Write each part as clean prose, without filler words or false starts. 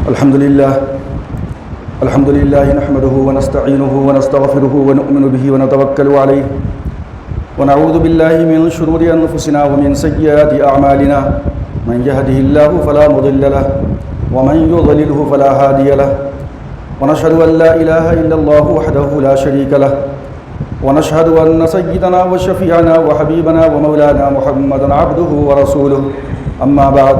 الحمد لله نحمده ونستعينه ونستغفره ونؤمن به ونتوكل عليه ونعوذ بالله من شرور أنفسنا ومن سيئات أعمالنا من يهده الله فلا مضل له ومن يضلله فلا هادي له ونشهد أن لا إله إلا الله وحده لا شريك له ونشهد أن سيدنا وشفيعنا وحبيبنا ومولانا محمدا عبده ورسوله أما بعد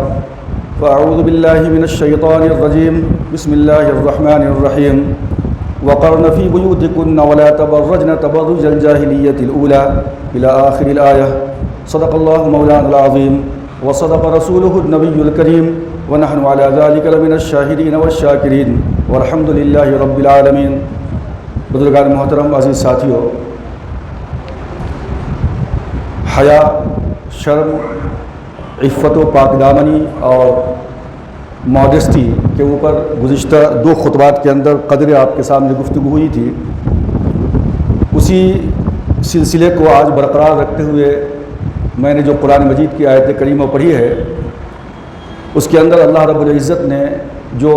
فأعوذ بالله من الشيطان الرجيم بسم الله الرحمن الرحيم وقرن في بيوتكن ولا تبرجن تبرج الجاهلية الأولى إلى آخر الآية صدق الله مولانا العظيم وصدق رسوله النبي الكريم ونحن على ذلك لمن الشاهدين والشاكرين والحمد لله رب العالمين. بزرگان محترم، عزیز ساتھیو، حیا، شرم، عفت و پاک دامنی اور ماڈسٹی کے اوپر گزشتہ 2 خطبات کے اندر قدر آپ کے سامنے گفتگو ہوئی تھی. اسی سلسلے کو آج برقرار رکھتے ہوئے میں نے جو قرآن مجید کی آیت کریمہ پڑھی ہے، اس کے اندر اللہ رب العزت نے جو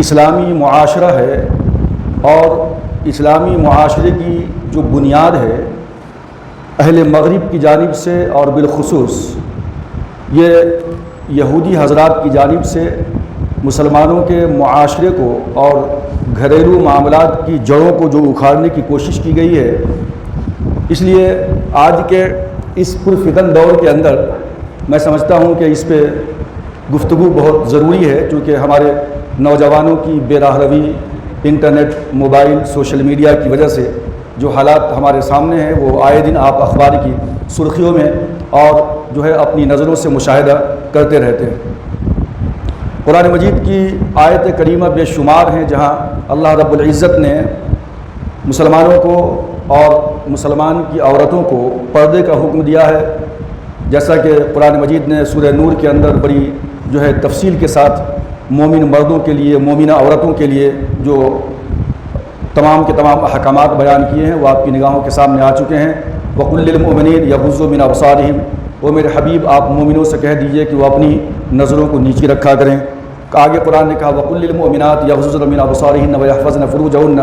اسلامی معاشرہ ہے اور اسلامی معاشرے کی جو بنیاد ہے اہل مغرب کی جانب سے اور بالخصوص یہ یہودی حضرات کی جانب سے مسلمانوں کے معاشرے کو اور گھریلو معاملات کی جڑوں کو جو اکھاڑنے کی کوشش کی گئی ہے، اس لیے آج کے اس پرفتن دور کے اندر میں سمجھتا ہوں کہ اس پہ گفتگو بہت ضروری ہے، چونکہ ہمارے نوجوانوں کی بے راہ روی، انٹرنیٹ، موبائل، سوشل میڈیا کی وجہ سے جو حالات ہمارے سامنے ہیں وہ آئے دن آپ اخبار کی سرخیوں میں اور جو ہے اپنی نظروں سے مشاہدہ کرتے رہتے ہیں. قرآن مجید کی آیت کریمہ بے شمار ہیں جہاں اللہ رب العزت نے مسلمانوں کو اور مسلمان کی عورتوں کو پردے کا حکم دیا ہے. جیسا کہ قرآن مجید نے سورہ نور کے اندر بڑی جو ہے تفصیل کے ساتھ مومن مردوں کے لیے، مومنہ عورتوں کے لیے جو تمام کے تمام احکامات بیان کیے ہیں وہ آپ کی نگاہوں کے سامنے آ چکے ہیں. وَقُلْ لِلْمُؤْمِنِينَ يَغُضُّوا مِنْ أَبْصَارِهِمْ، وہ میرے حبیب آپ مومنوں سے کہہ دیجئے کہ وہ اپنی نظروں کو نیچی رکھا کریں. آگے قرآن نے کہا وَقُلْ لِلْمُؤْمِنَاتِ يَغْضُضْنَ مِنْ أَبْصَارِهِنَّ وَيَحْفَظْنَ فُرُوجَهُنَّ،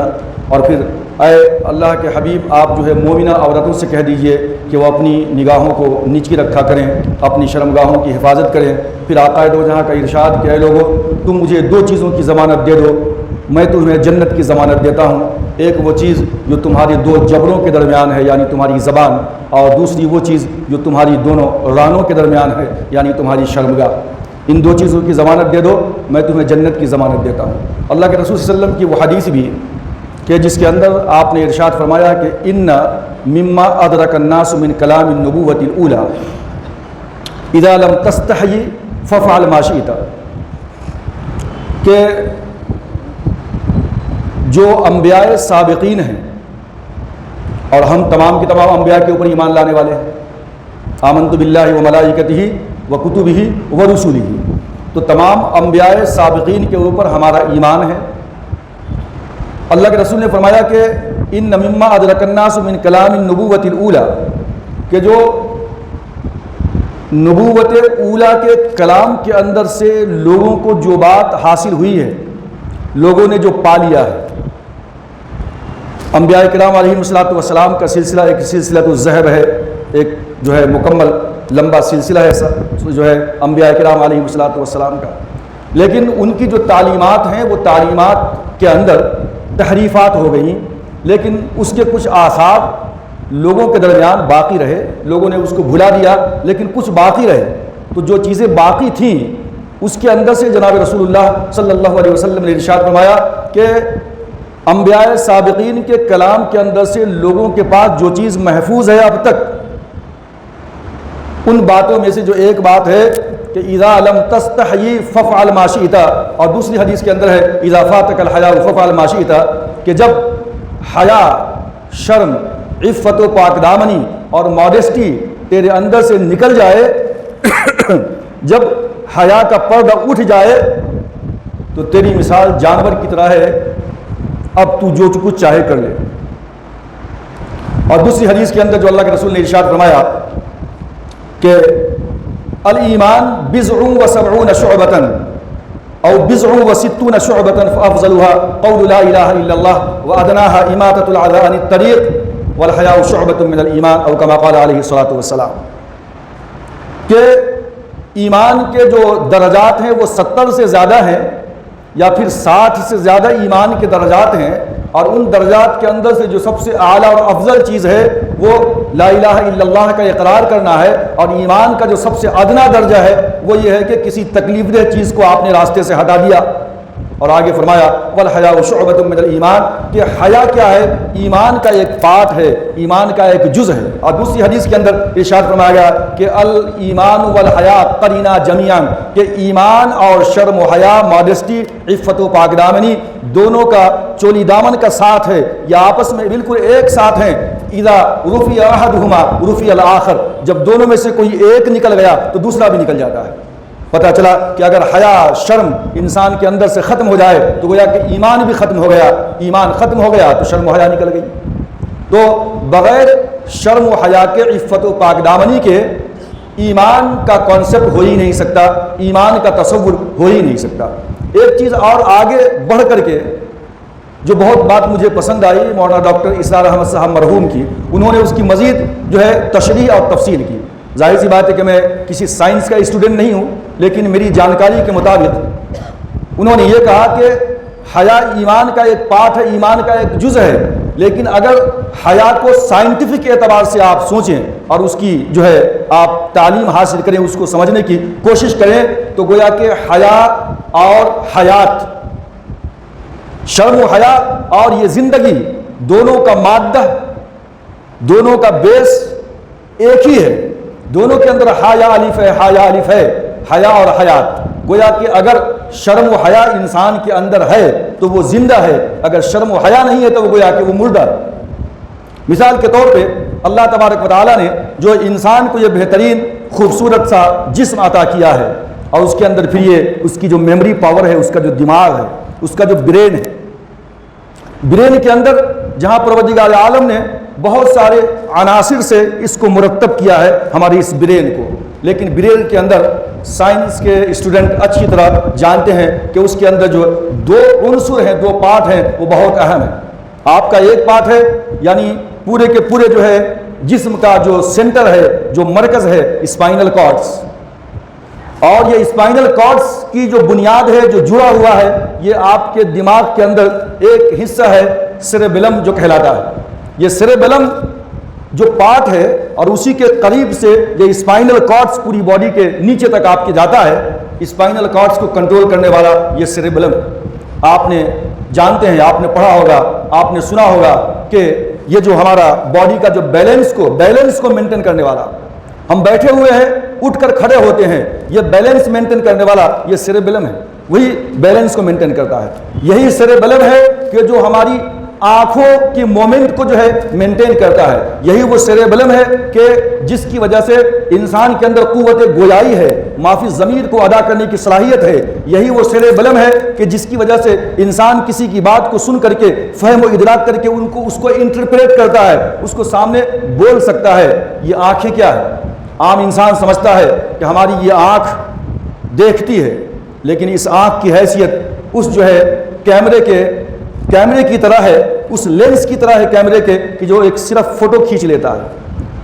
اور پھر اے اللہ کے حبیب آپ جو ہے مومنہ عورتوں سے کہہ دیجئے کہ وہ اپنی نگاہوں کو نیچی رکھا کریں، اپنی شرمگاہوں کی حفاظت کریں. پھر آقا دو جہاں کا ارشاد کہ اے لوگو تم مجھے 2 چیزوں کی ضمانت دے دو، میں تمہیں جنت کی ضمانت دیتا ہوں. ایک وہ چیز جو تمہاری 2 جبڑوں کے درمیان ہے یعنی تمہاری زبان، اور دوسری وہ چیز جو تمہاری دونوں رانوں کے درمیان ہے یعنی تمہاری شرمگاہ. ان 2 چیزوں کی ضمانت دے دو، میں تمہیں جنت کی ضمانت دیتا ہوں. اللہ کے رسول صلی اللہ علیہ وسلم کی وہ حدیث بھی کہ جس کے اندر آپ نے ارشاد فرمایا کہ ان مما ادرک الناس من کلام النبوۃ الاولی اذا لم تستحی فافعل ما شئت، کہ جو انبیاء سابقین ہیں اور ہم تمام کے تمام انبیاء کے اوپر ایمان لانے والے ہیں، آمنت باللہ وملائکتہ وکتبہ ورسلہ، تو تمام انبیاء سابقین کے اوپر ہمارا ایمان ہے. اللہ کے رسول نے فرمایا کہ ان مما ادرک الناس من کلام النبوۃ الاولی، کہ جو نبوت اولی کے کلام کے اندر سے لوگوں کو جو بات حاصل ہوئی ہے، لوگوں نے جو پا لیا ہے. انبیاء کرام علیہ السلام کا سلسلہ ایک سلسلۃ الذہب ہے، ایک جو ہے مکمل لمبا سلسلہ ہے جو ہے انبیاء کرام علیہ السلام کا، لیکن ان کی جو تعلیمات ہیں وہ تعلیمات کے اندر تحریفات ہو گئیں، لیکن اس کے کچھ آثار لوگوں کے درمیان باقی رہے. لوگوں نے اس کو بھلا دیا لیکن کچھ باقی رہے. تو جو چیزیں باقی تھیں اس کے اندر سے جناب رسول اللہ صلی اللہ علیہ وسلم نے ارشاد فرمایا کہ انبیاء سابقین کے کلام کے اندر سے لوگوں کے پاس جو چیز محفوظ ہے اب تک، ان باتوں میں سے جو ایک بات ہے کہ اذا لم تستحی فافعل ما شئت، اور دوسری حدیث کے اندر ہے اذا فاتک الحیاء فافعل ما شئت، کہ جب حیا، شرم، عفت و پاک دامنی اور ماڈسٹی تیرے اندر سے نکل جائے، جب حیا کا پردہ اٹھ جائے تو تیری مثال جانور کی طرح ہے، اب تو جو کچھ چاہے کر لے. اور دوسری حدیث کے اندر جو اللہ کے رسول نے ارشاد فرمایا کہ الایمان بضع و سبعون شعبۃ او بضع وستون شعبة فأفضلها قول لا إله إلا الله وأدناها إماتة الأذى عن الطريق والحياء شعبة من الإيمان أو كما قال عليه الصلاة والسلام. کہ ایمان کے جو درجات ہیں وہ 70 سے زیادہ ہیں یا پھر 60 سے زیادہ ایمان کے درجات ہیں، اور ان درجات کے اندر سے جو سب سے اعلیٰ اور افضل چیز ہے وہ لا الہ الا اللہ کا اقرار کرنا ہے، اور ایمان کا جو سب سے ادنا درجہ ہے وہ یہ ہے کہ کسی تکلیف دہ چیز کو آپ نے راستے سے ہٹا دیا. اور آگے فرمایا والحیاء شعبۃ من الایمان، کہ حیا کیا ہے؟ ایمان کا ایک پارٹ ہے، ایمان کا ایک جز ہے. اور دوسری حدیث کے اندر ارشاد فرمایا گیا کہ الایمان والحیاء قرینا جمیعا، کہ ایمان اور شرم و حیا، ماڈسٹی، عفت و پاک دامنی دونوں کا چولی دامن کا ساتھ ہے، یا آپس میں بالکل ایک ساتھ ہیں. اذا رفع احدہما رفع الاخر، جب دونوں میں سے کوئی ایک نکل گیا تو دوسرا بھی نکل جاتا ہے. پتہ چلا کہ اگر حیا شرم انسان کے اندر سے ختم ہو جائے تو گویا کہ ایمان بھی ختم ہو گیا، ایمان ختم ہو گیا تو شرم و حیا نکل گئی. تو بغیر شرم و حیا کے، عفت و پاک دامنی کے ایمان کا کانسیپٹ ہو ہی نہیں سکتا، ایمان کا تصور ہو ہی نہیں سکتا. ایک چیز اور آگے بڑھ کر کے جو بہت بات مجھے پسند آئی مولانا ڈاکٹر اسرار احمد صاحب مرحوم کی، انہوں نے اس کی مزید جو ہے تشریح اور تفصیل کی. ظاہر سی بات ہے کہ میں کسی سائنس کا اسٹوڈنٹ نہیں ہوں، لیکن میری جانکاری کے مطابق انہوں نے یہ کہا کہ حیا ایمان کا ایک پارٹ ہے، ایمان کا ایک جز ہے، لیکن اگر حیا کو سائنٹیفک اعتبار سے آپ سوچیں اور اس کی جو ہے آپ تعلیم حاصل کریں، اس کو سمجھنے کی کوشش کریں، تو گویا کہ حیا اور حیات، شرم و حیا اور یہ زندگی، دونوں کا مادہ، دونوں کا بیس ایک ہی ہے. دونوں کے اندر حیا الف ہے، حیا الف ہے، حیا اور حیات. گویا کہ اگر شرم و حیا انسان کے اندر ہے تو وہ زندہ ہے، اگر شرم و حیا نہیں ہے تو وہ گویا کہ وہ مردہ ہے. مثال کے طور پہ اللہ تبارک و تعالیٰ نے جو انسان کو یہ بہترین خوبصورت سا جسم عطا کیا ہے، اور اس کے اندر پھر یہ اس کی جو میموری پاور ہے، اس کا جو دماغ ہے، اس کا جو برین ہے، برین کے اندر جہاں پروردگار عالم نے بہت سارے عناصر سے اس کو مرتب کیا ہے ہماری اس برین کو، لیکن برین کے اندر سائنس کے اسٹوڈنٹ اچھی طرح جانتے ہیں کہ اس کے اندر جو 2 عنصر ہیں، 2 پارٹ ہیں، وہ بہت اہم ہیں. آپ کا ایک پارٹ ہے، یعنی پورے کے پورے جو ہے جسم کا جو سینٹر ہے، جو مرکز ہے، اسپائنل کارڈز. اور یہ اسپائنل کارڈز کی جو بنیاد ہے، جو جڑا ہوا ہے، یہ آپ کے دماغ کے اندر ایک حصہ ہے سیریبیلم جو کہلاتا ہے. یہ سیریبیلم جو پارٹ ہے اور اسی کے قریب سے یہ اسپائنل کارڈز پوری باڈی کے نیچے تک آپ کے جاتا ہے. اسپائنل کارڈز کو کنٹرول کرنے والا یہ سیریبیلم. آپ نے جانتے ہیں، آپ نے پڑھا ہوگا، آپ نے سنا ہوگا کہ یہ جو ہمارا باڈی کا جو بیلنس کو مینٹین کرنے والا، ہم بیٹھے ہوئے ہیں، اٹھ کر کھڑے ہوتے ہیں، یہ بیلنس مینٹین کرنے والا یہ سیریبیلم ہے، وہی بیلنس کو مینٹین کرتا ہے. یہی سیریبیلم ہے کہ جو ہماری آنکھوں کی مومنٹ کو جو ہے مینٹین کرتا ہے. یہی وہ سیریبیلم ہے کہ جس کی وجہ سے انسان کے اندر قوت گویائی ہے، معافی ضمیر کو ادا کرنے کی صلاحیت ہے. یہی وہ سیریبیلم ہے کہ جس کی وجہ سے انسان کسی کی بات کو سن کر کے، فہم و ادراک کر کے اس کو انٹرپریٹ کرتا ہے، اس کو سامنے بول سکتا ہے. یہ آنکھیں کیا ہے؟ عام انسان سمجھتا ہے کہ ہماری یہ آنکھ دیکھتی ہے، لیکن اس آنکھ کی حیثیت اس جو ہے کیمرے کی طرح ہے، اس لینس کی طرح ہے کیمرے کے، کہ جو ایک صرف فوٹو کھینچ لیتا ہے.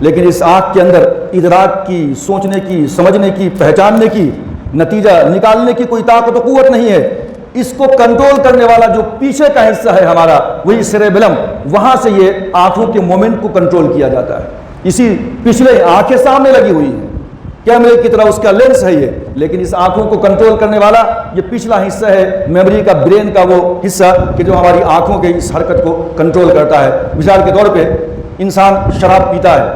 لیکن اس آنکھ کے اندر ادراک کی، سوچنے کی، سمجھنے کی، پہچاننے کی، نتیجہ نکالنے کی کوئی طاقت و قوت نہیں ہے. اس کو کنٹرول کرنے والا جو پیچھے کا حصہ ہے ہمارا، وہی سیریبیلم، وہاں سے یہ آنکھوں کے مومنٹ کو کنٹرول کیا جاتا ہے. اسی پچھلے آنکھیں سامنے لگی ہوئی ہیں، کیمرے کی طرح اس کا لینس ہے یہ، لیکن اس آنکھوں کو کنٹرول کرنے والا یہ پچھلا حصہ ہے، میموری کا، برین کا وہ حصہ کہ جو ہماری آنکھوں کے اس حرکت کو کنٹرول کرتا ہے. مثال کے طور پہ انسان شراب پیتا ہے.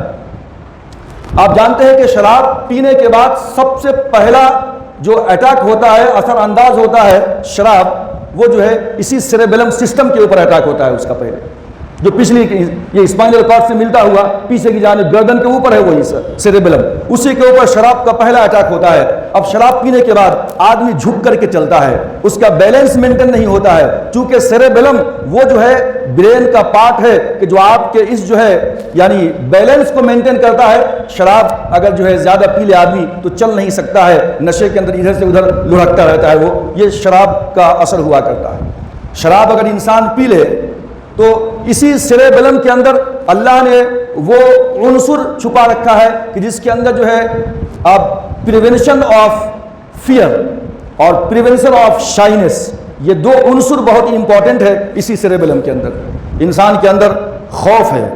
آپ جانتے ہیں کہ شراب پینے کے بعد سب سے پہلا جو اٹیک ہوتا ہے، اثر انداز ہوتا ہے شراب، وہ جو ہے اسی سیریبیلم سسٹم کے اوپر اٹیک ہوتا ہے اس کا پہلے. جو پچھلی یہ اسپائنل کارڈ سے ملتا ہوا پیچھے کی جانب گردن کے اوپر ہے وہی سیریبلم، اسی کے اوپر شراب کا پہلا اٹیک ہوتا ہے۔ اب شراب پینے کے بعد آدمی جھک کر کے چلتا ہے، اس کا بیلنس مینٹین نہیں ہوتا ہے، چونکہ سیریبلم وہ جو ہے برین کا پارٹ ہے کہ جو آپ کے اس جو ہے یعنی بیلنس کو مینٹین کرتا ہے۔ شراب اگر جو ہے زیادہ پی لے آدمی تو چل نہیں سکتا ہے، نشے کے اندر ادھر سے ادھر لڑکتا رہتا ہے، وہ یہ شراب کا اثر ہوا کرتا ہے۔ شراب اگر انسان پی لے تو اسی سیریبلم کے اندر اللہ نے وہ عنصر چھپا رکھا ہے کہ جس کے اندر جو ہے اب پریونشن آف فیئر اور پریونشن آف شائنس، یہ دو عنصر بہت ہی امپورٹنٹ ہے اسی سیریبلم کے اندر۔ انسان کے اندر خوف ہے،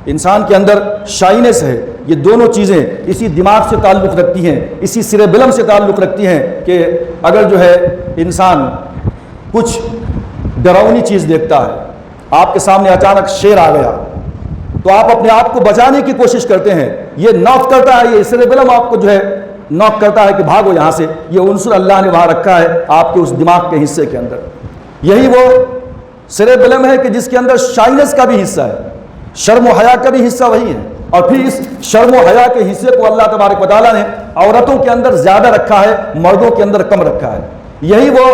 انسان کے اندر شائنس ہے، یہ دونوں چیزیں اسی دماغ سے تعلق رکھتی ہیں، اسی سیریبلم سے تعلق رکھتی ہیں کہ اگر جو ہے انسان کچھ ڈراؤنی چیز دیکھتا ہے، آپ کے سامنے اچانک شیر آ گیا تو آپ اپنے آپ کو بچانے کی کوشش کرتے ہیں، یہ ناک کرتا ہے، یہ سیریبلم آپ کو جو ہے ناک کرتا ہے کہ بھاگو یہاں سے، یہ عنصر اللہ نے وہاں رکھا ہے آپ کے اس دماغ کے حصے کے اندر۔ یہی وہ سیریبلم ہے کہ جس کے اندر شائنس کا بھی حصہ ہے، شرم و حیا کا بھی حصہ وہی ہے، اور پھر اس شرم و حیا کے حصے کو اللہ تبارک و تعالیٰ نے عورتوں کے اندر زیادہ رکھا ہے، مردوں کے اندر کم رکھا ہے۔ یہی وہ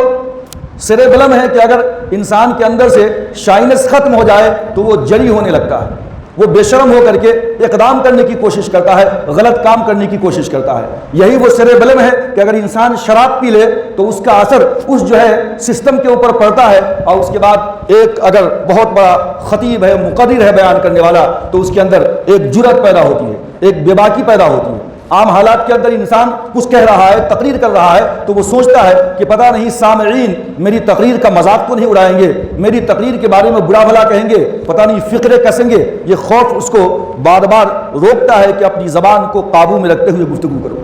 سیریبلم ہے کہ اگر انسان کے اندر سے شائنس ختم ہو جائے تو وہ جری ہونے لگتا ہے، وہ بے شرم ہو کر کے اقدام کرنے کی کوشش کرتا ہے، غلط کام کرنے کی کوشش کرتا ہے۔ یہی وہ سیریبلم ہے کہ اگر انسان شراب پی لے تو اس کا اثر اس جو ہے سسٹم کے اوپر پڑتا ہے، اور اس کے بعد ایک اگر بہت بڑا خطیب ہے، مقرر ہے بیان کرنے والا، تو اس کے اندر ایک جرأت پیدا ہوتی ہے، ایک بے باکی پیدا ہوتی ہے۔ عام حالات کے اندر انسان کچھ کہہ رہا ہے، تقریر کر رہا ہے، تو وہ سوچتا ہے کہ پتہ نہیں سامعین میری تقریر کا مذاق تو نہیں اڑائیں گے، میری تقریر کے بارے میں برا بھلا کہیں گے، پتہ نہیں فقرے کسیں گے۔ یہ خوف اس کو بار بار روکتا ہے کہ اپنی زبان کو قابو میں رکھتے ہوئے گفتگو کرو۔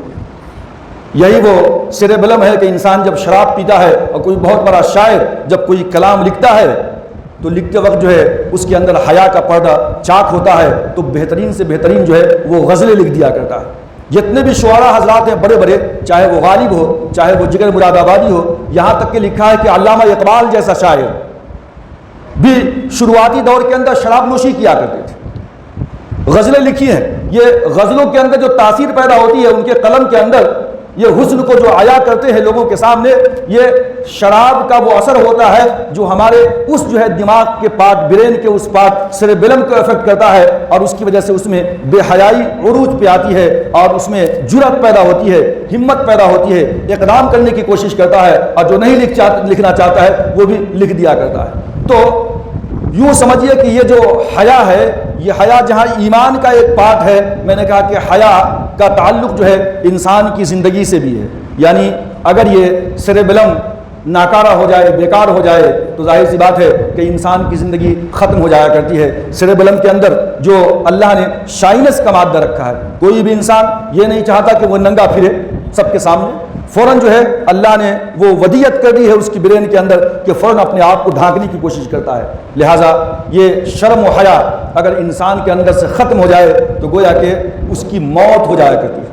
یہی وہ سیریبلم ہے کہ انسان جب شراب پیتا ہے اور کوئی بہت بڑا شاعر جب کوئی کلام لکھتا ہے تو لکھتے وقت جو ہے اس کے اندر حیا کا پردہ چاک ہوتا ہے، تو بہترین سے بہترین جو ہے وہ غزلیں لکھ دیا کرتا ہے۔ جتنے بھی شعراء حضرات ہیں بڑے بڑے، چاہے وہ غالب ہو، چاہے وہ جگر مراد آبادی ہو، یہاں تک کہ لکھا ہے کہ علامہ اقبال جیسا شاعر بھی شروعاتی دور کے اندر شراب نوشی کیا کرتے تھے، غزلیں لکھی ہیں۔ یہ غزلوں کے اندر جو تاثیر پیدا ہوتی ہے ان کے قلم کے اندر، یہ حسن کو جو عیا کرتے ہیں لوگوں کے سامنے، یہ شراب کا وہ اثر ہوتا ہے جو ہمارے اس جو ہے دماغ کے پارٹ، برین کے اس پارٹ سیریبلم کو افیکٹ کرتا ہے، اور اس کی وجہ سے اس میں بے حیائی عروج پہ آتی ہے، اور اس میں جرأت پیدا ہوتی ہے، ہمت پیدا ہوتی ہے، اقدام کرنے کی کوشش کرتا ہے، اور جو نہیں لکھنا چاہتا ہے وہ بھی لکھ دیا کرتا ہے۔ تو یوں سمجھیے کہ یہ جو حیا ہے، یہ حیا جہاں ایمان کا ایک پارٹ ہے، میں نے کہا کہ حیا کا تعلق جو ہے انسان کی زندگی سے بھی ہے۔ یعنی اگر یہ سیریبلم ناکارہ ہو جائے، بیکار ہو جائے، تو ظاہر سی بات ہے کہ انسان کی زندگی ختم ہو جایا کرتی ہے۔ سیریبلم کے اندر جو اللہ نے شائنس کا مادہ رکھا ہے، کوئی بھی انسان یہ نہیں چاہتا کہ وہ ننگا پھرے سب کے سامنے، فوراً جو ہے اللہ نے وہ ودیت کر دی ہے اس کی برین کے اندر کہ فوراً اپنے آپ کو ڈھانکنے کی کوشش کرتا ہے۔ لہٰذا یہ شرم و حیا اگر انسان کے اندر سے ختم ہو جائے تو گویا کہ اس کی موت ہو جایا کرتی ہے،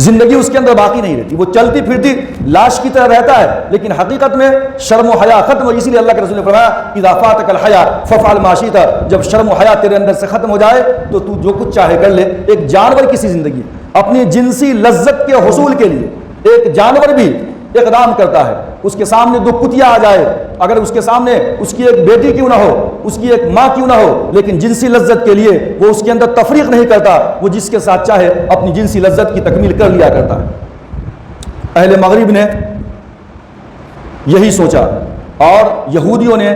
زندگی اس کے اندر باقی نہیں رہتی، وہ چلتی پھرتی لاش کی طرح رہتا ہے، لیکن حقیقت میں شرم و حیا ختم ہو۔ اسی لیے اللہ کے رسول نے فرمایا اذا فاتک الحیا فافعل ما شئت، جب شرم و حیا تیرے اندر سے ختم ہو جائے تو تو جو کچھ چاہے کر لے۔ ایک جانور کی سی زندگی، اپنی جنسی لذت کے حصول کے لیے ایک جانور بھی اقدام کرتا ہے۔ اس کے سامنے دو کتیا آ جائے، اگر اس کے سامنے اس کی ایک بیٹی کیوں نہ ہو، اس کی ایک ماں کیوں نہ ہو، لیکن جنسی لذت کے لیے وہ اس کے اندر تفریق نہیں کرتا، وہ جس کے ساتھ چاہے اپنی جنسی لذت کی تکمیل کر لیا کرتا ہے۔ اہل مغرب نے یہی سوچا، اور یہودیوں نے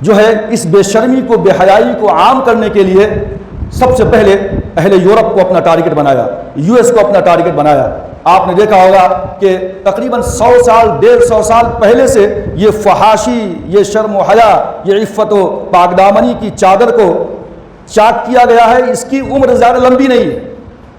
جو ہے اس بے شرمی کو، بے حیائی کو عام کرنے کے لیے سب سے پہلے اہل یورپ کو اپنا ٹارگٹ بنایا، یو ایس کو اپنا ٹارگٹ بنایا۔ آپ نے دیکھا ہوگا کہ تقریباً 100 سال 150 سال پہلے سے یہ فحاشی، یہ شرم و حیا، یہ عفت و پاک دامنی کی چادر کو چاک کیا گیا ہے۔ اس کی عمر زیادہ لمبی نہیں ہے،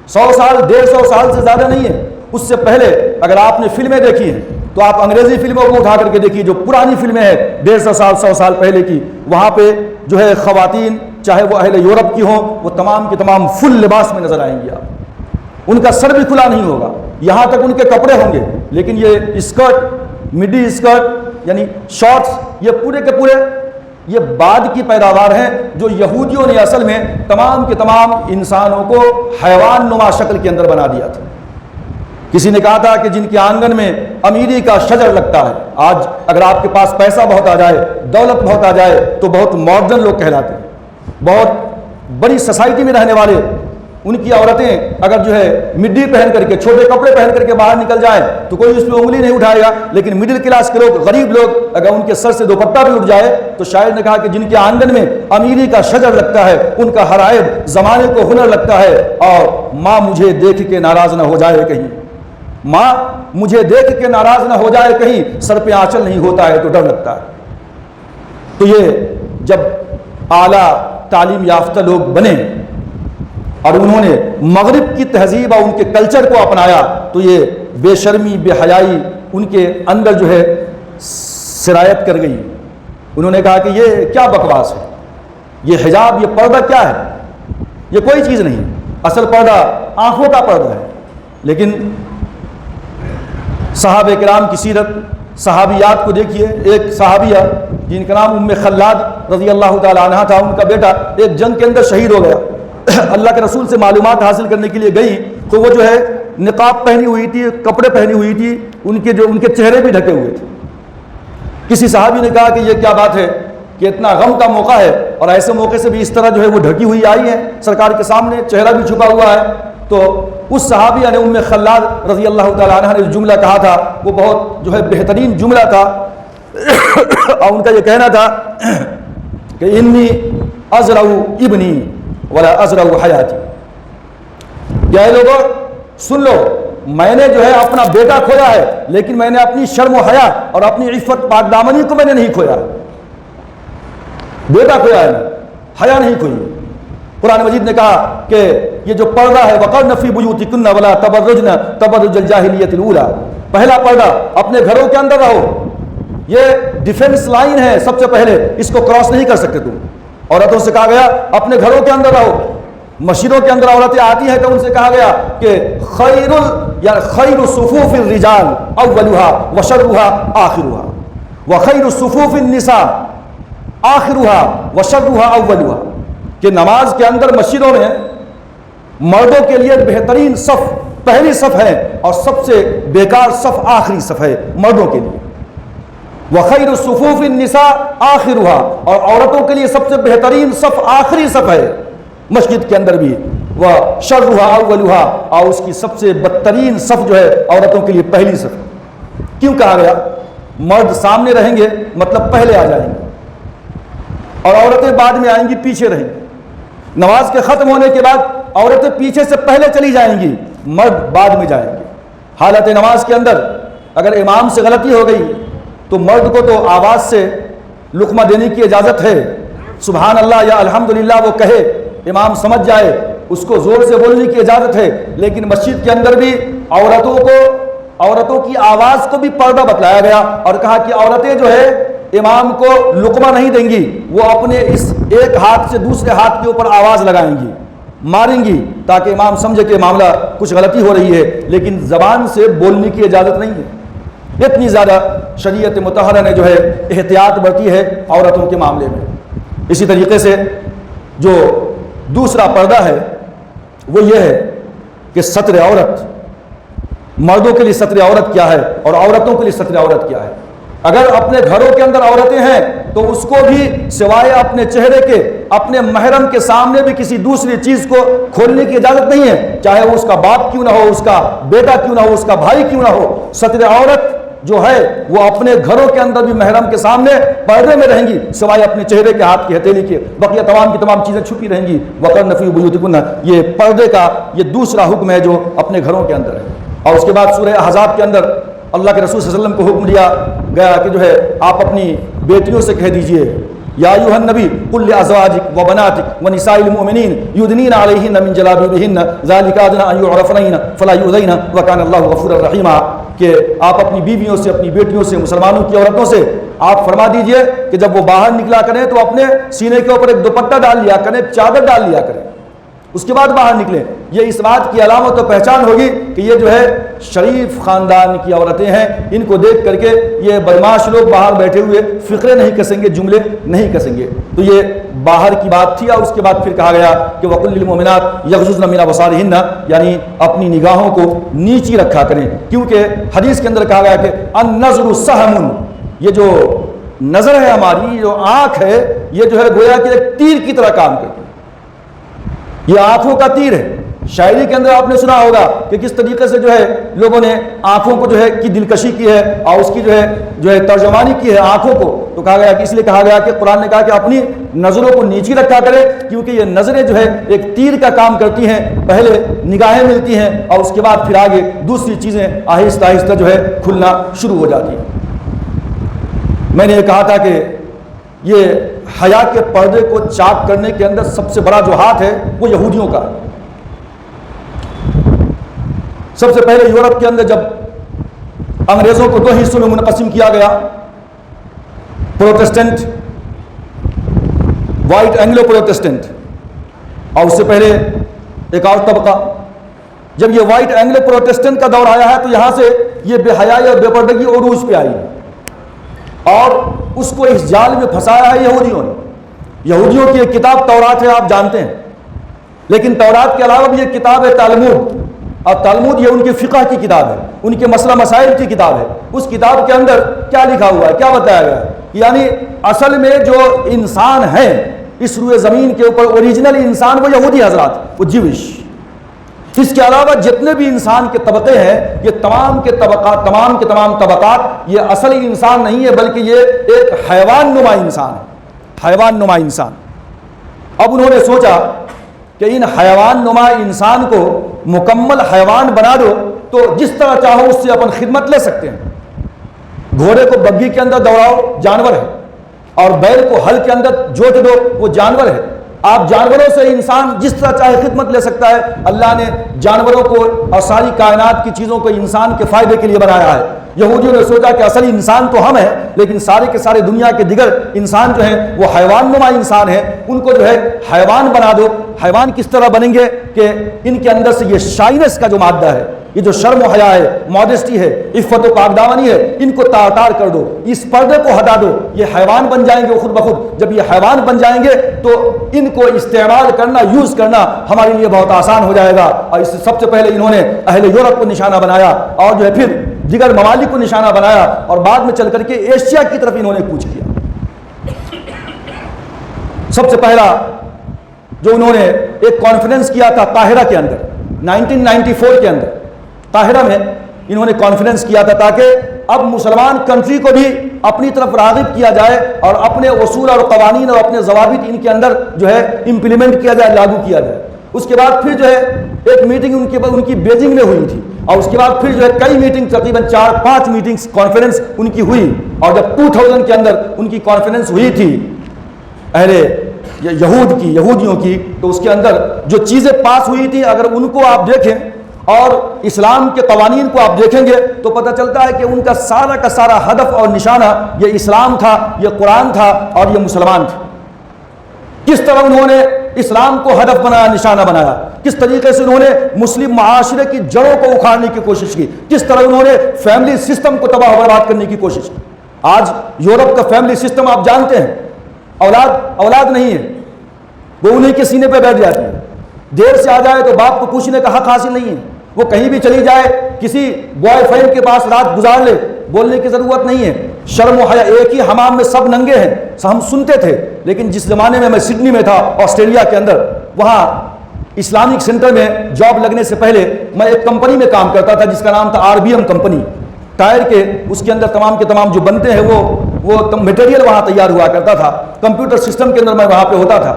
100 سال 150 سال سے زیادہ نہیں ہے۔ اس سے پہلے اگر آپ نے فلمیں دیکھی ہیں تو آپ انگریزی فلموں کو اٹھا کر کے دیکھیے، جو پرانی فلمیں ہیں 150 سال 100 سال پہلے کی، وہاں پہ جو ہے خواتین چاہے وہ اہل یورپ کی ہوں، وہ تمام کے تمام فل لباس میں نظر آئیں گی، آپ ان کا سر بھی کھلا نہیں ہوگا، یہاں تک ان کے کپڑے ہوں گے، لیکن یہ اسکرٹ، مڈی اسکرٹ یعنی شارٹس، یہ پورے کے پورے یہ بعد کی پیداوار ہیں جو یہودیوں نے اصل میں تمام کے تمام انسانوں کو حیوان نما شکل کے اندر بنا دیا تھا۔ کسی نے کہا تھا کہ جن کے آنگن میں امیری کا شجر لگتا ہے، آج اگر آپ کے پاس پیسہ بہت آ جائے، دولت بہت آ جائے تو بہت ماڈرن لوگ کہلاتے ہیں، بہت بڑی سوسائٹی میں رہنے والے، ان کی عورتیں اگر جو ہے مڈی پہن کر کے چھوٹے کپڑے پہن کر کے باہر نکل جائیں تو کوئی اس پہ انگلی نہیں اٹھائے گا، لیکن مڈل کلاس کے لوگ، غریب لوگ، اگر ان کے سر سے دوپٹہ بھی اٹھ جائے تو شاعر نے کہا کہ جن کے آنگن میں امیری کا شجر لگتا ہے ان کا ہر عیب زمانے کو ہنر لگتا ہے، اور ماں مجھے دیکھ کے ناراض نہ ہو جائے کہیں، ماں مجھے دیکھ کے ناراض نہ ہو جائے کہیں، سر پہ آنچل نہیں ہوتا ہے تو ڈر لگتا ہے۔ تو یہ جب اعلیٰ تعلیم یافتہ لوگ بنے اور انہوں نے مغرب کی تہذیب اور ان کے کلچر کو اپنایا تو یہ بے شرمی، بے حیائی ان کے اندر جو ہے سرایت کر گئی۔ انہوں نے کہا کہ یہ کیا بکواس ہے، یہ حجاب، یہ پردہ کیا ہے، یہ کوئی چیز نہیں، اصل پردہ آنکھوں کا پردہ ہے۔ لیکن صحابہ کرام کی سیرت، صحابیات کو دیکھیے، ایک صحابیہ جن کا نام ام خلاد رضی اللہ تعالی عنہ تھا، ان کا بیٹا ایک جنگ کے اندر شہید ہو گیا۔ اللہ کے رسول سے معلومات حاصل کرنے کے لیے گئی تو وہ جو ہے نقاب پہنی ہوئی تھی، کپڑے پہنی ہوئی تھی، ان کے چہرے بھی ڈھکے ہوئے تھے۔ کسی صحابی نے کہا کہ یہ کیا بات ہے کہ اتنا غم کا موقع ہے اور ایسے موقع سے بھی اس طرح جو ہے وہ ڈھکی ہوئی آئی ہے سرکار کے سامنے، چہرہ بھی چھپا ہوا ہے۔ تو اس صحابیہ نے ام خلاد رضی اللہ تعالیٰ عنہ نے جو جملہ کہا تھا وہ بہت جو ہے بہترین جملہ تھا، اور ان کا یہ کہنا تھا کہ انی ازرع ابنی ولا ازرع حیاتی، کہ اے لوگوں سن لو، میں نے جو ہے اپنا بیٹا کھویا ہے لیکن میں نے اپنی شرم و حیا اور اپنی عفت پاک دامنی کو میں نے نہیں کھویا، بیٹا کھویا ہے، حیا نہیں کھوئی۔ قرآن مجید نے کہا کہ یہ جو پردہ ہے وقرن فی بیوتکن ولا تبرجن تبرج الجاہلیۃ الاولی، پہلا پردہ اپنے گھروں کے اندر رہو، یہ ڈیفنس لائن ہے، سب سے پہلے اس کو کراس نہیں کر سکتے تم۔ عورتوں سے کہا گیا اپنے گھروں کے اندر رہو، مسجدوں کے اندر عورتیں آتی ہیں تو ان سے کہا گیا کہ خیر صفوف الرجال اولها وشرها آخرها وخیر صفوف النساء آخرها وشرها اولها، کہ نماز کے اندر مسجدوں میں مردوں کے لیے بہترین صف پہلی صف ہے اور سب سے بیکار صف آخری صف ہے مردوں کے لیے۔ وخیر الصفوف النساء آخرها، اور عورتوں کے لیے سب سے بہترین صف آخری صف ہے مسجد کے اندر بھی۔ وشرها اولها، اور اس کی سب سے بدترین صف جو ہے عورتوں کے لیے پہلی صف۔ کیوں کہا گیا؟ مرد سامنے رہیں گے مطلب پہلے آ جائیں گے اور عورتیں بعد میں آئیں گی، پیچھے رہیں گی۔ نماز کے ختم ہونے کے بعد عورتیں پیچھے سے پہلے چلی جائیں گی، مرد بعد میں جائیں گے۔ حالت نماز کے اندر اگر امام سے غلطی ہو گئی تو مرد کو تو آواز سے لقمہ دینے کی اجازت ہے، سبحان اللہ یا الحمدللہ وہ کہے، امام سمجھ جائے، اس کو زور سے بولنے کی اجازت ہے، لیکن مسجد کے اندر بھی عورتوں کی آواز کو بھی پردہ بتلایا گیا اور کہا کہ عورتیں جو ہے امام کو لقمہ نہیں دیں گی، وہ اپنے اس ایک ہاتھ سے دوسرے ہاتھ کے اوپر آواز لگائیں گی، ماریں گی تاکہ امام سمجھے کہ معاملہ کچھ غلطی ہو رہی ہے، لیکن زبان سے بولنے کی اجازت نہیں ہے۔ اتنی زیادہ شریعت مطہرہ نے جو ہے احتیاط برتی ہے عورتوں کے معاملے میں۔ اسی طریقے سے جو دوسرا پردہ ہے وہ یہ ہے کہ ستر عورت، مردوں کے لیے ستر عورت کیا ہے اور عورتوں کے لیے ستر عورت کیا ہے۔ اگر اپنے گھروں کے اندر عورتیں ہیں تو اس کو بھی سوائے اپنے چہرے کے، اپنے محرم کے سامنے بھی کسی دوسری چیز کو کھولنے کی اجازت نہیں ہے، چاہے وہ اس کا باپ کیوں نہ ہو، اس کا بیٹا کیوں نہ ہو، اس کا بھائی کیوں نہ ہو۔ ستر عورت جو ہے وہ اپنے گھروں کے اندر بھی محرم کے سامنے پردے میں رہیں گی، سوائے اپنے چہرے کے، ہاتھ کی ہتھیلی کے، بقیہ تمام کی تمام چیزیں چھپی رہیں گی۔ وقرن فی بیوتکن، یہ پردے کا یہ دوسرا حکم ہے جو اپنے گھروں کے اندر ہے۔ اور اس کے بعد سورہ احزاب کے اندر اللہ کے رسول صلی اللہ علیہ وسلم کو حکم دیا گیا کہ جو ہے آپ اپنی بیٹیوں سے کہہ دیجئے یا ایھا النبی قل لازواجک وبناتک ونساء المؤمنین یدنین علیہن من جلابیبہن ذلک ادنی ان یعرفن فلا یؤذین وکان اللہ غفورا رحیما، کہ آپ اپنی بیویوں سے، اپنی بیٹیوں سے، مسلمانوں کی عورتوں سے آپ فرما دیجئے کہ جب وہ باہر نکلا کریں تو اپنے سینے کے اوپر ایک دوپٹہ ڈال لیا کریں، چادر ڈال لیا کریں، اس کے بعد باہر نکلیں۔ یہ اس بات کی علامت و پہچان ہوگی کہ یہ جو ہے شریف خاندان کی عورتیں ہیں، ان کو دیکھ کر کے یہ بدماش لوگ باہر بیٹھے ہوئے فقرے نہیں کسیں گے، جملے نہیں کسیں گے۔ تو یہ باہر کی بات تھی، اور اس کے بعد پھر کہا گیا کہ وَقُلْ لِلْمُؤْمِنَاتِ يَغْضُضْنَ مِنْ أَبْصَارِهِنَّ، یعنی اپنی نگاہوں کو نیچی رکھا کریں، کیونکہ حدیث کے اندر کہا گیا کہ النظر سہم، یہ جو نظر ہے ہماری، جو آنکھ ہے، یہ جو ہے گویا کہ ایک تیر کی طرح کام کرتی ہے، یہ آنکھوں کا تیر ہے۔ شاعری کے اندر آپ نے سنا ہوگا کہ کس طریقے سے جو ہے لوگوں نے آنکھوں کو جو ہے کی دلکشی کی ہے اور اس کی جو ہے ترجمانی کی ہے آنکھوں کو۔ تو کہا گیا کہ اس لیے کہا گیا کہ قرآن نے کہا کہ اپنی نظروں کو نیچی رکھا کرے، کیونکہ یہ نظریں جو ہے ایک تیر کا کام کرتی ہیں، پہلے نگاہیں ملتی ہیں اور اس کے بعد پھر آگے دوسری چیزیں آہستہ آہستہ جو ہے کھلنا شروع ہو جاتی ہیں۔ میں نے یہ کہا تھا کہ یہ حیا کے پردے کو چاک کرنے کے اندر سب سے بڑا جو ہاتھ ہے وہ یہودیوں کا ہے۔ سب سے پہلے یورپ کے اندر جب انگریزوں کو دو حصوں میں منقسم کیا گیا، پروٹسٹنٹ، وائٹ اینگلو پروٹسٹنٹ، اور اس سے پہلے ایک اور طبقہ، جب یہ وائٹ اینگلو پروٹسٹنٹ کا دور آیا ہے تو یہاں سے یہ بے حیائی اور بے پردگی عروج پہ آئی اور اس کو اس جال میں پھنسایا ہے یہودیوں نے۔ یہودیوں کی ایک کتاب تورات ہے، آپ جانتے ہیں، لیکن تورات کے علاوہ بھی ایک کتاب ہے تالمود، اور تالمود یہ ان کی فقہ کی کتاب ہے، ان کے مسئلہ مسائل کی کتاب ہے۔ اس کتاب کے اندر کیا لکھا ہوا ہے، کیا بتایا گیا ہے؟ یعنی اصل میں جو انسان ہے اس روئے زمین کے اوپر، اوریجنل انسان وہ یہودی حضرات، وہ جیوش۔ اس کے علاوہ جتنے بھی انسان کے طبقے ہیں، یہ تمام کے تمام طبقات یہ اصلی انسان نہیں ہے، بلکہ یہ ایک حیوان نما انسان ہے، حیوان نما انسان۔ اب انہوں نے سوچا کہ ان حیوان نما انسان کو مکمل حیوان بنا دو تو جس طرح چاہو اس سے اپن خدمت لے سکتے ہیں۔ گھوڑے کو بگھی کے اندر دوڑاؤ، جانور ہے، اور بیل کو ہل کے اندر جوت دو، وہ جانور ہے۔ آپ جانوروں سے انسان جس طرح چاہے خدمت لے سکتا ہے۔ اللہ نے جانوروں کو اور ساری کائنات کی چیزوں کو انسان کے فائدے کے لیے بنایا ہے۔ یہودیوں نے سوچا کہ اصلی انسان تو ہم ہیں، لیکن سارے کے سارے دنیا کے دیگر انسان جو ہیں وہ حیوان نما انسان ہیں، ان کو جو ہے حیوان بنا دو۔ حیوان کس طرح بنیں گے کہ ان کے اندر سے یہ شائنس کا جو مادہ ہے، یہ جو شرم و حیا ہے، ماڈسٹی ہے، عفت و پاکدامنی ہے، ان کو تار کر دو، اس پردے کو ہٹا دو، یہ حیوان بن جائیں گے خود بخود۔ جب یہ حیوان بن جائیں گے تو ان کو استعمال کرنا، یوز کرنا ہمارے لیے بہت آسان ہو جائے گا۔ اور اس سے سب سے پہلے انہوں نے اہل یورپ کو نشانہ بنایا اور جو ہے پھر دیگر ممالک کو نشانہ بنایا، اور بعد میں چل کر کے ایشیا کی طرف انہوں نے کوچ کیا۔ سب سے پہلا جو انہوں نے ایک کانفرنس کیا تھا قاہرہ کے اندر 1994 کے اندر، قاہرہ میں انہوں نے کانفرنس کیا تھا تاکہ اب مسلمان کنٹری کو بھی اپنی طرف راغب کیا جائے اور اپنے اصول اور قوانین اور اپنے ضوابط ان کے اندر جو ہے امپلیمنٹ کیا جائے، لاگو کیا جائے۔ اس کے بعد پھر جو ہے ایک میٹنگ ان کی بیجنگ میں ہوئی تھی، اور اس کے بعد پھر جو ہے کئی میٹنگ، تقریباً 4-5 میٹنگز کانفرنس ان کی ہوئی۔ اور جب 2000 کے اندر ان کی کانفرنس ہوئی تھی یہودیوں کی، تو اس کے اندر جو چیزیں پاس ہوئی تھی اگر ان کو آپ دیکھیں اور اسلام کے قوانین کو آپ دیکھیں گے تو پتہ چلتا ہے کہ ان کا سارا ہدف اور نشانہ یہ اسلام تھا، یہ قرآن تھا اور یہ مسلمان تھے۔ کس طرح انہوں نے اسلام کو ہدف بنایا، نشانہ بنایا، کس طریقے سے انہوں نے مسلم معاشرے کی جڑوں کو اکھاڑنے کی کوشش کی، کس طرح انہوں نے فیملی سسٹم کو تباہ و برباد کرنے کی کوشش کی۔ آج یورپ کا فیملی سسٹم آپ جانتے ہیں، اولاد نہیں ہے، وہ انہیں کے سینے پہ بیٹھ جاتی ہے، دیر سے آ جائے تو باپ کو پوچھنے کا حق حاصل نہیں ہے، وہ کہیں بھی چلی جائے کسی بوائے فرینڈ کے پاس رات گزار لے، بولنے کی ضرورت نہیں ہے۔ شرم و حیا، ایک ہی حمام میں سب ننگے ہیں، ہم سنتے تھے، لیکن جس زمانے میں سڈنی میں تھا آسٹریلیا کے اندر، وہاں اسلامک سینٹر میں جاب لگنے سے پہلے میں ایک کمپنی میں کام کرتا تھا جس کا نام تھا RBM کمپنی، ٹائر کے اس کے اندر تمام کے تمام جو بنتے ہیں وہ مٹیریل وہاں تیار ہوا کرتا تھا، کمپیوٹر سسٹم کے اندر میں وہاں پہ ہوتا تھا۔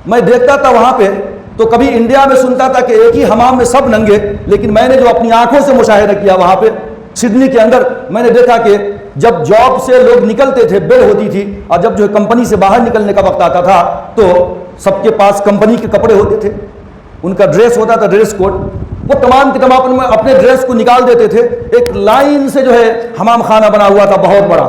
میں دیکھتا تھا وہاں پہ تو کبھی انڈیا میں سنتا تھا کہ ایک ہی حمام میں سب ننگے، لیکن میں نے جو اپنی آنکھوں سے مشاہدہ کیا وہاں پہ سڈنی کے اندر، میں نے دیکھا کہ جب جاب سے لوگ نکلتے تھے بیل ہوتی تھی، اور جب جو کمپنی سے باہر نکلنے کا وقت آتا تھا تو سب کے پاس کمپنی کے کپڑے ہوتے تھے، ان کا ڈریس ہوتا تھا، ڈریس کوڈ، وہ تمام کے تمام اپنے ڈریس کو نکال دیتے تھے، ایک لائن سے جو ہے حمام خانہ بنا ہوا تھا بہت بڑا،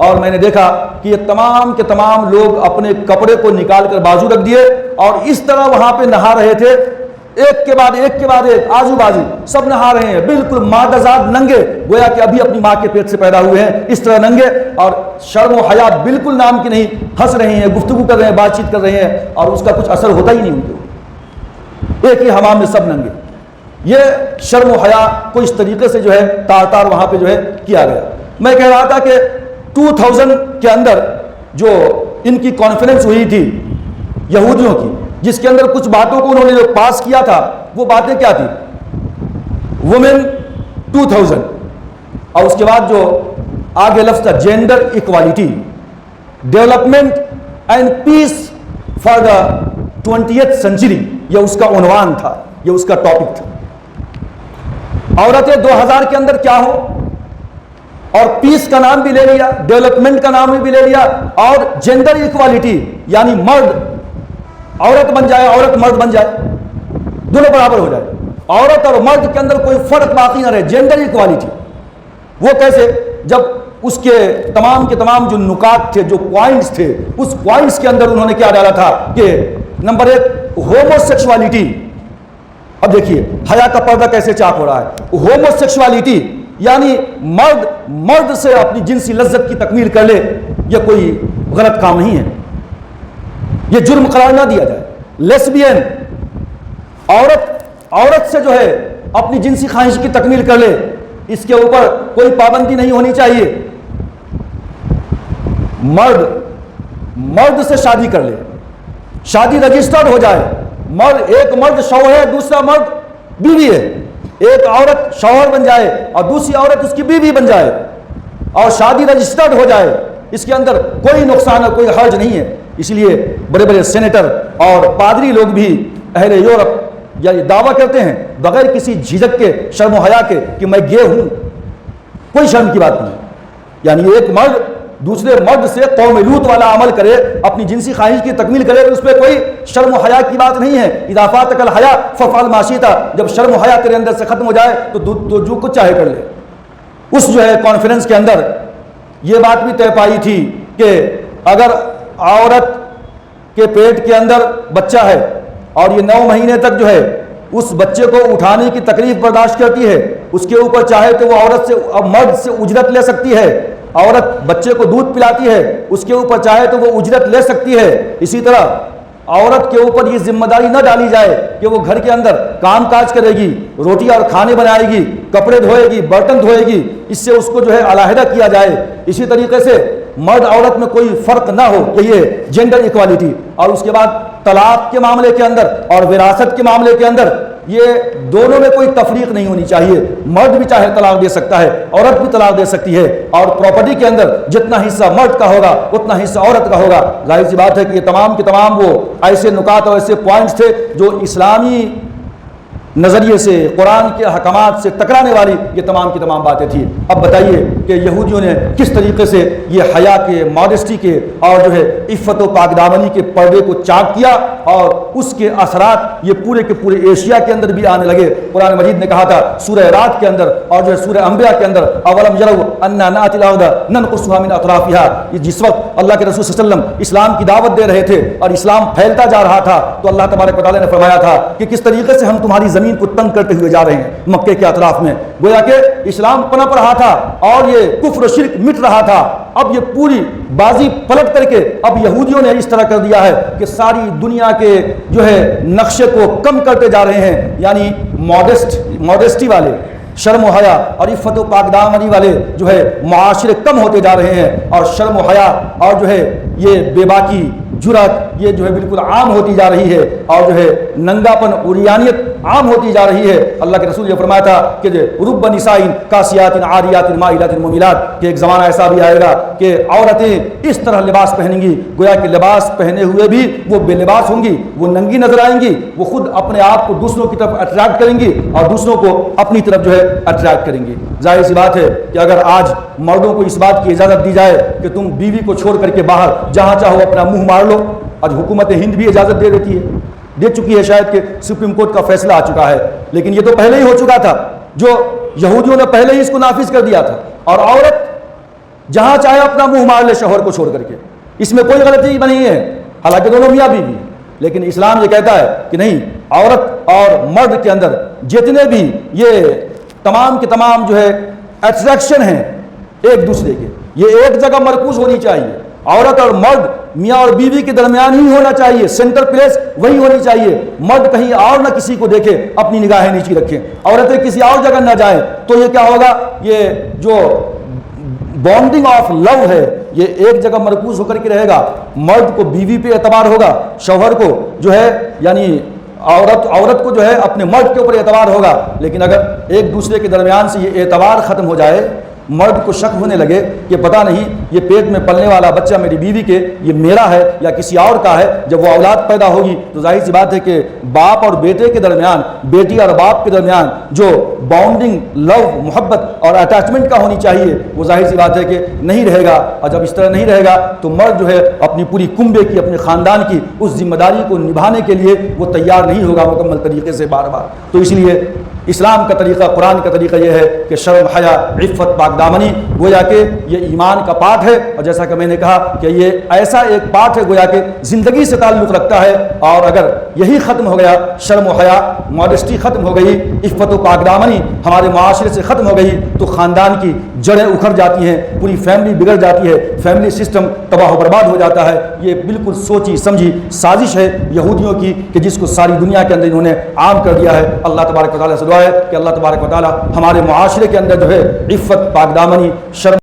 اور میں نے دیکھا کہ یہ تمام کے تمام لوگ اپنے کپڑے کو نکال کر بازو رکھ دیے اور اس طرح وہاں پہ نہا رہے تھے ایک کے بعد ایک آجو بازو سب نہا رہے ہیں، بالکل مادہزاد ننگے، گویا کہ ابھی اپنی ماں کے پیٹ سے پیدا ہوئے ہیں، اس طرح ننگے، اور شرم و حیا بالکل نام کی نہیں، ہنس رہے ہیں، گفتگو کر رہے ہیں، بات چیت کر رہے ہیں، اور اس کا کچھ اثر ہوتا ہی نہیں ان کو، ایک ہی حمام میں سب ننگے۔ یہ شرم و حیا کو اس طریقے سے جو ہے تار وہاں پہ جو ہے کیا گیا۔ میں کہہ رہا تھا کہ 2000 کے اندر جو ان کی کانفرنس ہوئی تھی یہودیوں کی، جس کے اندر کچھ باتوں کو انہوں نے جو پاس کیا تھا، وہ باتیں کیا تھی؟ وومن 2000، اور اس کے بعد جو آگے لفظ تھا gender equality, development and peace for the 20th century, یہ اس کا عنوان تھا، یہ اس کا ٹاپک تھا۔ عورتیں 2000 کے اندر کیا ہو، اور پیس کا نام بھی لے لیا، ڈیولپمنٹ کا نام بھی لے لیا، اور جینڈر ایکوالٹی یعنی مرد عورت بن جائے، عورت مرد بن جائے، دونوں برابر ہو جائے، عورت اور مرد کے اندر کوئی فرق باقی نہ رہے، جینڈر ایکوالٹی۔ وہ کیسے؟ جب اس کے تمام جو نکات تھے، جو پوائنٹس تھے، اس پوائنٹس کے اندر انہوں نے کیا ڈالا تھا کہ نمبر 1 ہومو سیکشوالٹی۔ اب دیکھیے حیا کا پردہ کیسے چاک ہو رہا ہے۔ ہومو سیکشوالٹی یعنی مرد سے اپنی جنسی لذت کی تکمیل کر لے، یہ کوئی غلط کام نہیں ہے، یہ جرم قرار نہ دیا جائے۔ لیسبین، عورت سے جو ہے اپنی جنسی خواہش کی تکمیل کر لے، اس کے اوپر کوئی پابندی نہیں ہونی چاہیے۔ مرد سے شادی کر لے، شادی رجسٹرڈ ہو جائے، ایک مرد شوہر ہے، دوسرا مرد بیوی ہے، ایک عورت شوہر بن جائے اور دوسری عورت اس کی بیوی بن جائے، اور شادی رجسٹرڈ ہو جائے، اس کے اندر کوئی نقصان اور کوئی حرج نہیں ہے۔ اس لیے بڑے بڑے سینیٹر اور پادری لوگ بھی اہل یورپ یہ دعویٰ کرتے ہیں بغیر کسی جھجک کے، شرم و حیا کے، کہ میں گے ہوں، کوئی شرم کی بات نہیں۔ یعنی ایک مرد دوسرے مرد سے قوم لوط والا عمل کرے، اپنی جنسی خواہش کی تکمیل کرے، اس پہ کوئی شرم و حیا کی بات نہیں ہے۔ اذا فاتک الحیا فافعل ما شئت، جب شرم و حیا تیرے اندر سے ختم ہو جائے تو جو کچھ چاہے کر لے۔ اس جو ہے کانفرنس کے اندر یہ بات بھی طے پائی تھی کہ اگر عورت کے پیٹ کے اندر بچہ ہے اور یہ 9 مہینے تک جو ہے اس بچے کو اٹھانے کی تکلیف برداشت کرتی ہے، اس کے اوپر چاہے تو وہ مرد سے اجرت لے سکتی ہے۔ عورت بچے کو دودھ پلاتی ہے، اس کے اوپر چاہے تو وہ اجرت لے سکتی ہے۔ اسی طرح عورت کے اوپر یہ ذمہ داری نہ ڈالی جائے کہ وہ گھر کے اندر کام کاج کرے گی، روٹی اور کھانے بنائے گی، کپڑے دھوئے گی، برتن دھوئے گی، اس سے اس کو جو ہے علیحدہ کیا جائے۔ اسی طریقے سے مرد عورت میں کوئی فرق نہ ہو، یہ جینڈر ایکوالٹی۔ اور اس کے بعد طلاق کے معاملے کے اندر اور وراثت کے معاملے کے اندر یہ دونوں میں کوئی تفریق نہیں ہونی چاہیے۔ مرد بھی چاہے طلاق دے سکتا ہے، عورت بھی طلاق دے سکتی ہے، اور پراپرٹی کے اندر جتنا حصہ مرد کا ہوگا اتنا حصہ عورت کا ہوگا۔ ظاہر سی بات ہے کہ یہ تمام کے تمام وہ ایسے نکات اور ایسے پوائنٹس تھے جو اسلامی نظریے سے، قرآن کے احکامات سے ٹکرانے والی یہ تمام کی تمام باتیں تھیں۔ اب بتائیے کہ یہودیوں نے کس طریقے سے یہ حیا کے، ماڈسٹی کے اور جو ہے عفت و پاک دامنی کے پردے کو چاک کیا، اور اس کے اثرات یہ پورے کے پورے ایشیا کے اندر بھی آنے لگے۔ قرآن مجید نے کہا تھا سورہ رات کے اندر اور جو ہے سورہ انبیاء کے اندر، اولم یروا انا ناتی الارض ننقصها من اطرافها، یہ جس وقت اللہ کے رسول صلی اللہ علیہ وسلم اسلام کی دعوت دے رہے تھے اور اسلام پھیلتا جا رہا تھا، تو اللہ تبارک و تعالیٰ نے فرمایا تھا کہ کس طریقے سے ہم تمہاری زمین کو تنگ کرتے ہوئے جا رہے ہیں مکے کے اطراف میں۔ گویا کہ اسلام پنپ رہا تھا اور یہ کفر و شرک مٹ رہا تھا۔ اب یہ پوری بازی پلٹ کر کے اب یہودیوں نے اس طرح کر دیا ہے کہ ساری دنیا کے جو ہے نقشے کو کم کرتے جا رہے ہیں، یعنی ماڈسٹی والے، شرم و حیا اور عفت و پاک دامنی والے جو ہے معاشرے کم ہوتے جا رہے ہیں، اور شرم و حیا اور جو ہے یہ بے باکی، جرات، یہ جو ہے بالکل عام ہوتی جا رہی ہے، اور جو ہے ننگا پن، عریانیت عام ہوتی جا رہی ہے۔ اللہ کے رسول یہ فرمایا تھا کہ رب نسائن کاسیات عاریات مائلات ممیلات، کہ ایک زمانہ ایسا بھی آئے گا کہ عورتیں اس طرح لباس پہنیں گی گویا کہ لباس پہنے ہوئے بھی وہ بے لباس ہوں گی، وہ ننگی نظر آئیں گی، وہ خود اپنے آپ کو دوسروں کی طرف اٹریکٹ کریں گی اور دوسروں کو اپنی طرف جو ہے اٹریکٹ کریں گی۔ ظاہر سی بات ہے کہ اگر آج مردوں کو اس بات کی اجازت دی جائے کہ تم بیوی کو چھوڑ کر کے باہر جہاں چاہو اپنا منہ مار لو، آج حکومت ہند بھی اجازت دے دیتی ہے، دے چکی ہے، شاید کہ سپریم کورٹ کا فیصلہ آ چکا ہے، لیکن یہ تو پہلے ہی ہو چکا تھا، جو یہودیوں نے پہلے ہی اس کو نافذ کر دیا تھا، اور عورت جہاں چاہے اپنا منہ مار لے شوہر کو چھوڑ کر کے، اس میں کوئی غلطی نہیں ہے، حالانکہ دونوں میاں بیوی، لیکن اسلام یہ کہتا ہے کہ نہیں، عورت اور مرد کے اندر جتنے بھی یہ تمام کے تمام جو ہے اٹریکشن ہیں ایک دوسرے کے، یہ ایک جگہ مرکوز ہونی چاہیے. عورت اور مرد میاں اور بیوی کے درمیان ہی ہونا چاہیے، سینٹر پلیس وہی ہونی چاہیے. مرد کہیں اور نہ کسی کو دیکھے، اپنی نگاہیں نیچی رکھیں، عورتیں کسی اور جگہ نہ جائیں. تو یہ کیا ہوگا، یہ جو بانڈنگ آف لو ہے یہ ایک جگہ مرکوز ہو کر کے رہے گا. مرد کو بیوی پہ اعتبار ہوگا، شوہر کو جو ہے یعنی عورت کو جو ہے اپنے مرد کے اوپر اعتبار ہوگا. لیکن اگر ایک دوسرے کے درمیان سے یہ اعتبار ختم ہو جائے، مرد کو شک ہونے لگے کہ پتہ نہیں یہ پیٹ میں پلنے والا بچہ میری بیوی کے یہ میرا ہے یا کسی اور کا ہے، جب وہ اولاد پیدا ہوگی تو ظاہر سی بات ہے کہ باپ اور بیٹے کے درمیان، بیٹی اور باپ کے درمیان جو باؤنڈنگ لو محبت اور اٹیچمنٹ کا ہونی چاہیے وہ ظاہر سی بات ہے کہ نہیں رہے گا. اور جب اس طرح نہیں رہے گا تو مرد جو ہے اپنی پوری کنبے کی، اپنے خاندان کی اس ذمہ داری کو نبھانے کے لیے وہ تیار نہیں ہوگا مکمل طریقے سے بار بار. تو اس لیے اسلام کا طریقہ، قرآن کا طریقہ یہ ہے کہ شرم، حیا، عفت، پاک دامنی گویا کہ یہ ایمان کا پارٹ ہے. اور جیسا کہ میں نے کہا کہ یہ ایسا ایک پارٹ ہے گویا کہ زندگی سے تعلق رکھتا ہے. اور اگر یہی ختم ہو گیا، شرم و حیا، ماڈسٹی ختم ہو گئی، عفت و پاک دامنی ہمارے معاشرے سے ختم ہو گئی تو خاندان کی جڑیں اکھڑ جاتی ہیں، پوری فیملی بگڑ جاتی ہے، فیملی سسٹم تباہ و برباد ہو جاتا ہے. یہ بالکل سوچی سمجھی سازش ہے یہودیوں کی کہ جس کو ساری دنیا کے اندر انہوں نے عام کر دیا ہے. اللہ تبارک و تعالیٰ سے دعا ہے کہ اللہ تبارک و تعالیٰ ہمارے معاشرے کے اندر جو ہے عفت، پاک دامنی، شرم